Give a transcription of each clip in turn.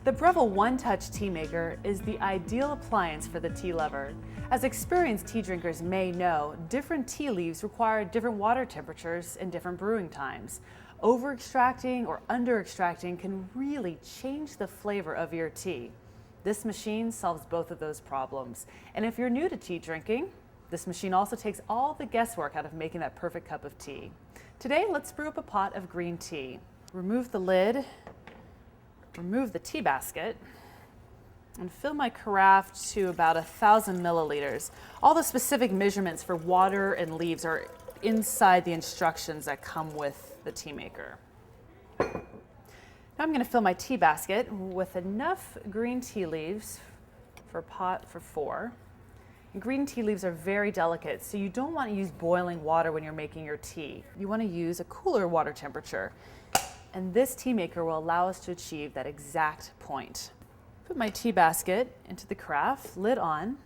The Breville One-Touch Tea Maker is the ideal appliance for the tea lover. As experienced tea drinkers may know, different tea leaves require different water temperatures and different brewing times. Over-extracting or under-extracting can really change the flavor of your tea. This machine solves both of those problems. And if you're new to tea drinking, this machine also takes all the guesswork out of making that perfect cup of tea. Today, let's brew up a pot of green tea. Remove the lid. Remove the tea basket and fill my carafe to about 1,000 milliliters. All the specific measurements for water and leaves are inside the instructions that come with the tea maker. Now I'm going to fill my tea basket with enough green tea leaves for a pot for 4. And green tea leaves are very delicate, so you don't want to use boiling water when you're making your tea. You want to use a cooler water temperature. And this tea maker will allow us to achieve that exact point. Put my tea basket into the carafe, lid on,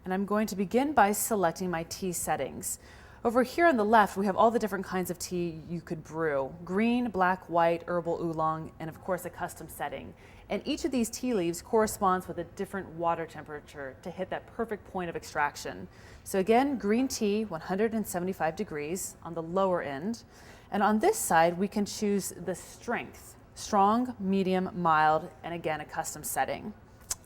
and I'm going to begin by selecting my tea settings. Over here on the left, we have all the different kinds of tea you could brew: green, black, white, herbal, oolong, and of course a custom setting. And each of these tea leaves corresponds with a different water temperature to hit that perfect point of extraction. So again, green tea, 175 degrees on the lower end. And on this side, we can choose the strength: strong, medium, mild, and again, a custom setting.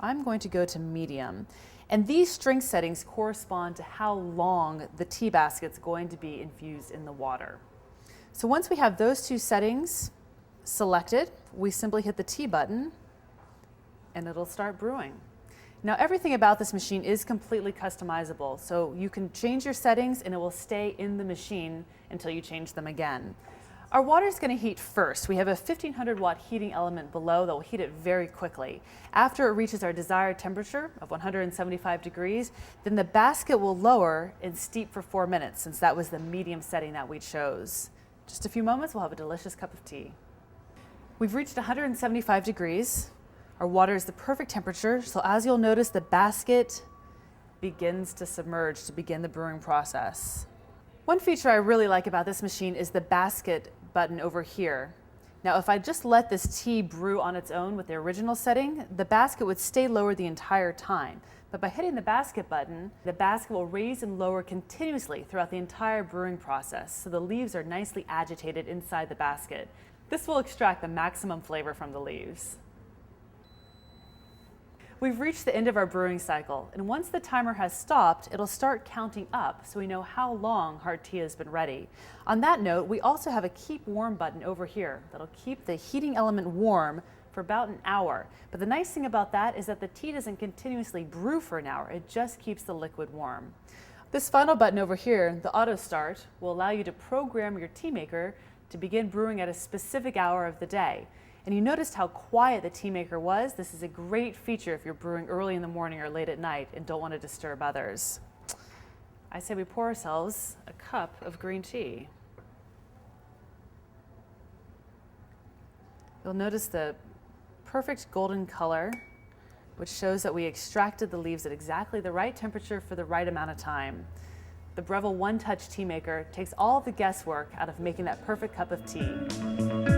I'm going to go to medium. And these strength settings correspond to how long the tea basket's going to be infused in the water. So once we have those two settings selected, we simply hit the tea button and it'll start brewing. Now, everything about this machine is completely customizable, so you can change your settings and it will stay in the machine until you change them again. Our water is going to heat first. We have a 1500 watt heating element below that will heat it very quickly. After it reaches our desired temperature of 175 degrees, then the basket will lower and steep for 4 minutes, since that was the medium setting that we chose. Just a few moments, we'll have a delicious cup of tea. We've reached 175 degrees. Our water is the perfect temperature, so as you'll notice, the basket begins to submerge to begin the brewing process. One feature I really like about this machine is the basket button over here. Now, if I just let this tea brew on its own with the original setting, the basket would stay lower the entire time. But by hitting the basket button, the basket will raise and lower continuously throughout the entire brewing process, so the leaves are nicely agitated inside the basket. This will extract the maximum flavor from the leaves. We've reached the end of our brewing cycle, and once the timer has stopped, it'll start counting up so we know how long our tea has been ready. On that note, we also have a keep warm button over here that'll keep the heating element warm for about an hour. But the nice thing about that is that the tea doesn't continuously brew for an hour, it just keeps the liquid warm. This final button over here, the auto start, will allow you to program your tea maker to begin brewing at a specific hour of the day. And you noticed how quiet the tea maker was. This is a great feature if you're brewing early in the morning or late at night and don't want to disturb others. I say we pour ourselves a cup of green tea. You'll notice the perfect golden color, which shows that we extracted the leaves at exactly the right temperature for the right amount of time. The Breville One-Touch Tea Maker takes all the guesswork out of making that perfect cup of tea.